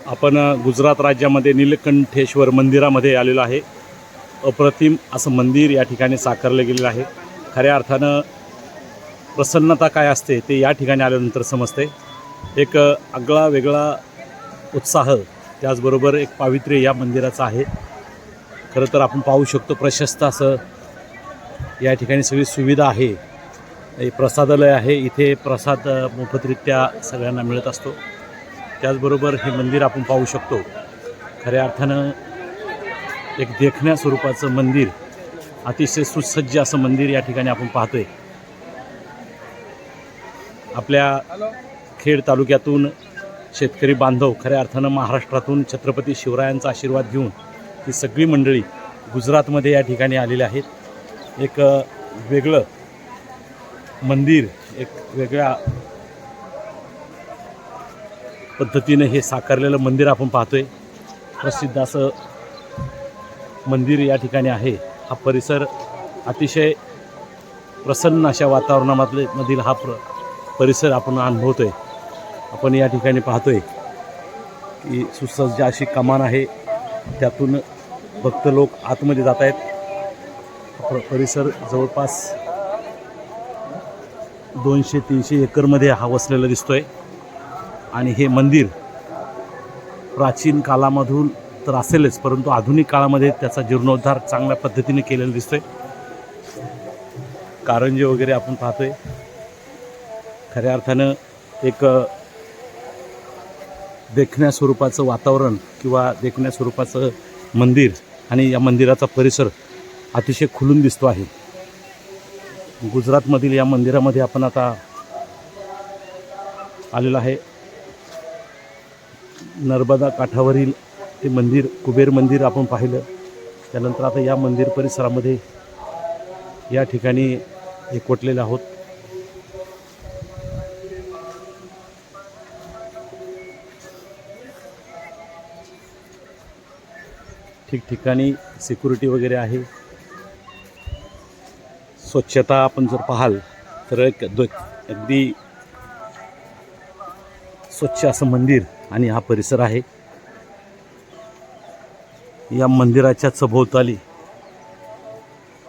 आपण गुजरात राज्यामध्ये नीलकंठेश्वर मंदिरामध्ये आलेलो आहे। अप्रतिम असं मंदिर या ठिकाणी साकारलं गेलेलं आहे। खऱ्या अर्थानं प्रसन्नता काय असते ते या ठिकाणी आल्यानंतर समजते। एक आगळा वेगळा उत्साह, त्याचबरोबर एक पावित्र्य या मंदिराचं आहे। खरं तर आपण पाहू शकतो प्रशस्त असं या ठिकाणी सगळी सुविधा आहे। प्रसादालय आहे, इथे प्रसाद मोफतरित्या सगळ्यांना मिळत असतो। त्याचबरोबर हे मंदिर आपण पाहू शकतो, खऱ्या अर्थानं एक देखण्या स्वरूपाचं मंदिर, अतिशय सुसज्ज असं मंदिर या ठिकाणी आपण पाहतोय। आपल्या खेड तालुक्यातून शेतकरी बांधव, खऱ्या अर्थानं महाराष्ट्रातून छत्रपती शिवरायांचा आशीर्वाद घेऊन ही सगळी मंडळी गुजरातमध्ये या ठिकाणी आलेली आहेत। एक वेगळं मंदिर, एक वेगळ्या पद्धतीने हे साकारलेलं मंदिर आपण पाहतोय। प्रसिद्ध असं मंदिर या ठिकाणी आहे। हा परिसर अतिशय प्रसन्न अशा वातावरणामधील हा परिसर आपण अनुभवतोय। आपण या ठिकाणी पाहतोय की सुसज्ज अशी कमान आहे, त्यातून भक्त लोक आतमध्ये जात आहेत। परिसर जवळपास 200-300 एकरमध्ये हा वसलेला दिसतोय आणि हे मंदिर प्राचीन काळामधून तर असेलच, परंतु आधुनिक काळामध्ये त्याचा जीर्णोद्धार चांगल्या पद्धतीने केलेला दिसतोय। कारंजे वगैरे आपण पाहतोय। खऱ्या अर्थानं एक देखण्या स्वरूपाचं वातावरण किंवा देखण्या स्वरूपाचं मंदिर आणि या मंदिराचा परिसर अतिशय खुलून दिसतो आहे। गुजरातमधील या मंदिरामध्ये आपण आता आलेलो आहे। नर्मदा काठावरील ते मंदिर, कुबेर मंदिर आपण पाहिलं। त्यानंतर आता या मंदिर परिसरामध्ये या ठिकाणी एकवटलेले आहोत। ठिकठिकाणी सिक्युरिटी वगैरे आहे। स्वच्छता आपण जर पाहाल तर अगदी स्वच्छ असं मंदिर आणि हा परिसर आहे। या मंदिराच्या सभोवताली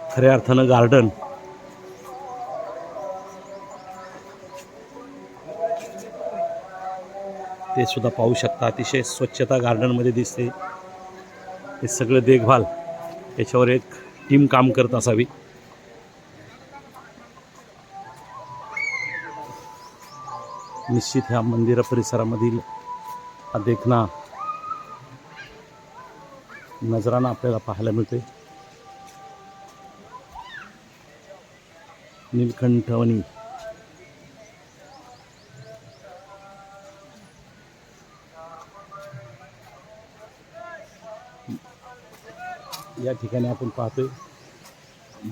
खऱ्या अर्थानं गार्डन, ते सुद्धा पाहू शकता। अतिशय स्वच्छता गार्डनमध्ये दिसते। हे सगळं देखभाल याच्यावर एक टीम काम करत असावी। निश्चित ह्या मंदिर परिसरामधील हा देखणा नजराना आपल्याला पाहायला मिळते। नीलकंठवनी या ठिकाणी आपण पाहतोय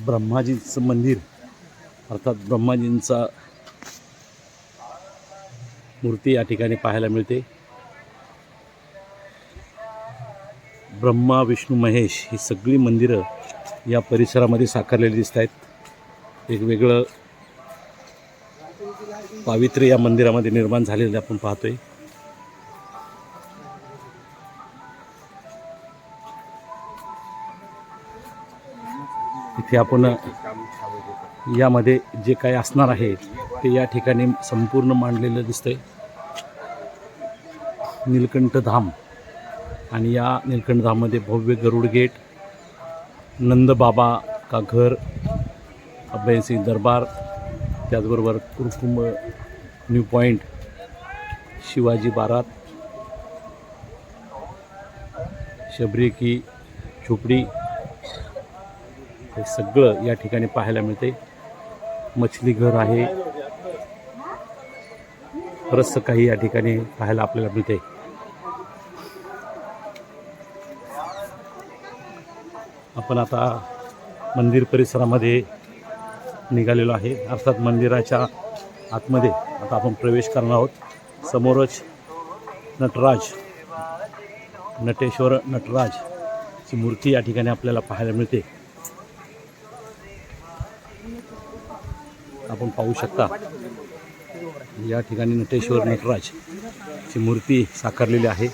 ब्रह्माजींचं मंदिर, अर्थात ब्रह्माजींचा मूर्ती या ठिकाणी पाहायला मिळते। ब्रह्मा विष्णू महेश ही सगळी मंदिरं या परिसरामध्ये साकारलेली दिसत आहेत। एक वेगळं पावित्र्य या मंदिरामध्ये निर्माण झालेलं आपण पाहतोय। इथे आपण यामध्ये जे काही असणार आहे ते या ठिकाणी संपूर्ण मांडलेलं दिसतंय। नीलकंठ धाम, आणि या नीलकंठ धाममध्ये भव्य गरुड गेट, नंद बाबा का घर, अभयसिंग दरबार, त्याचबरोबर कुरकुंभ न्यू पॉइंट, शिवाजी बारात, शबरी की झोपडी, हे सगळं या ठिकाणी पाहायला मिळते। मछली घर आहे, बरंचसं काही या ठिकाणी पाहायला आपल्याला मिळते। आपण आता मंदिर परिसरामध्ये निघालेलो आहे। अर्थात मंदिराच्या आतमध्ये आता आपण प्रवेश करणार आहोत। समोरच नटेश्वर नटराजची मूर्ती या ठिकाणी आपल्याला पाहायला मिळते। आपण पाहू शकता या ठिकाणी नटेश्वर नटराजची मूर्ती साकारलेली आहे।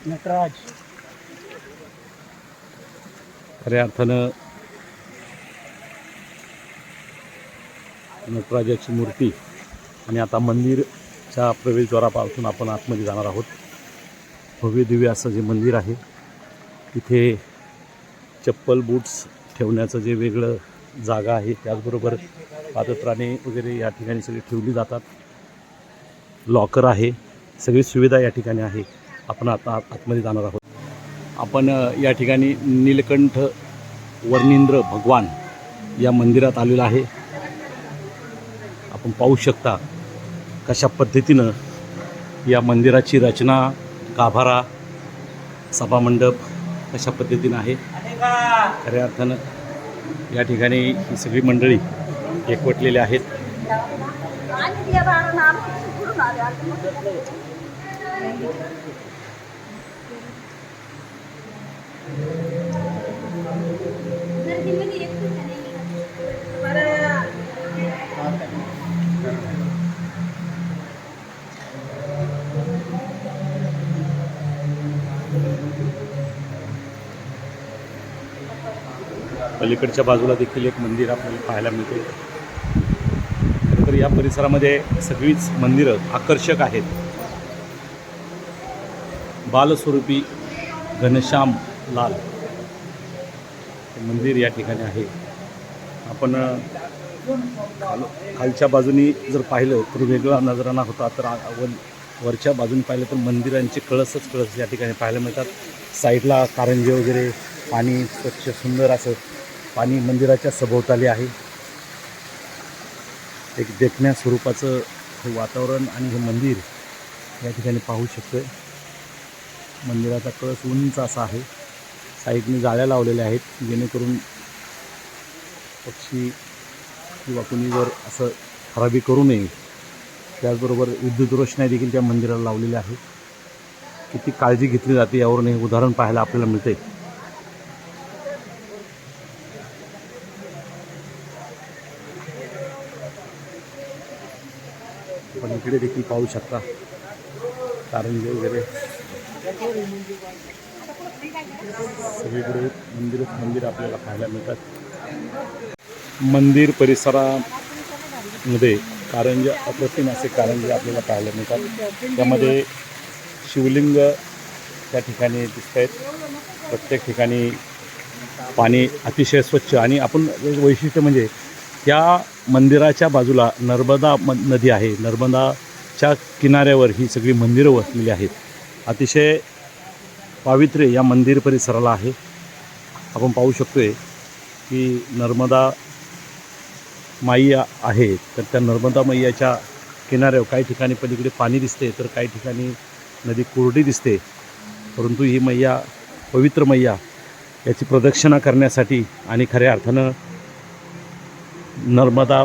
नटराज खऱ्या अर्थानं नटराजाची मूर्ती. आणि आता मंदिरच्या प्रवेशद्वारापासून आपण आतमध्ये जाणार आहोत. भव्य दिव्य असं जे मंदिर आहे, तिथे चप्पल बूट्स ठेवण्याचं जे वेगळं जागा आहे, त्याचबरोबर पादत्राणे वगैरे या ठिकाणी सगळी ठेवली जातात. लॉकर आहे, सगळी सुविधा या ठिकाणी आहे. आपण आता आतमध्ये जाणार आहोत. आपण या ठिकाणी नीलकंठ वर्णींद्र भगवान या मंदिरात आलेलं आहे. आपण पाहू शकता कशा पद्धतीनं या मंदिराची रचना, गाभारा, सभामंडप कशा पद्धतीनं आहे. खऱ्या अर्थानं या ठिकाणी ही सगळी मंडळी एकवटलेली आहेत. पलीकडच्या बाजूला देखील एक मंदिर आपल्याला पाहायला मिळते. खरं तर या परिसरामध्ये सगळीच मंदिरं आकर्षक आहेत. बालस्वरूपी घनश्याम लाल हे मंदिर या ठिकाणी आहे. आपण खालच्या बाजूनी जर पाहिलं तर वेगळा नजराणा होता, तर वरच्या बाजूने पाहिलं तर मंदिरांचे कळसच कळस या ठिकाणी पाहायला मिळतात. साईडला कारंजे वगैरे, पाणी स्वच्छ सुंदर असं पाणी मंदिराच्या सभोवताली आहे. एक देखण्या स्वरूपाचं हे वातावरण आणि हे मंदिर या ठिकाणी पाहू शकतोय. मंदिराचा कळस उंच असा आहे. साईडने जाळ्या लावलेल्या आहेत, जेणेकरून पक्षी किंवा कुणी जर असं खराबी करू नये. त्याचबरोबर विद्युत रोषणाई देखील त्या मंदिराला लावलेली आहे. किती काळजी घेतली जाते यावरून हे उदाहरण पाहायला आपल्याला मिळते. आपण इकडे देखील पाहू शकता कारंजे वगैरे सगळीकडे मंदिर आपल्याला पाहायला मिळतात. मंदिर परिसरामध्ये कारंजे, अप्रतिम असे कारंजे आपल्याला पाहायला मिळतात. त्यामध्ये शिवलिंग त्या ठिकाणी दिसत आहेत. प्रत्येक ठिकाणी पाणी अतिशय स्वच्छ. आणि आपण एक वैशिष्ट्य म्हणजे त्या मंदिराच्या बाजूला नर्मदा नदी आहे. नर्मदाच्या किनाऱ्यावर ही सगळी मंदिरं वसलेली आहेत. अतिशय पावित्र्य या मंदिर परिसराला आहे. आपण पाहू शकतोय की नर्मदा माई आहे. तर त्या नर्मदा मैयाच्या किनाऱ्यावर काही ठिकाणी पलीकडे पाणी दिसते, तर काही ठिकाणी नदी कोरडी दिसते. परंतु ही मैया, पवित्र मैया, याची प्रदक्षिणा करण्यासाठी आणि खऱ्या अर्थानं नर्मदा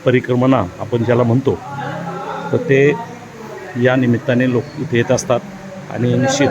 परिक्रमणा आपण ज्याला म्हणतो, तर ते या निमित्ताने लोक इथे येत असतात. आणि निश्चित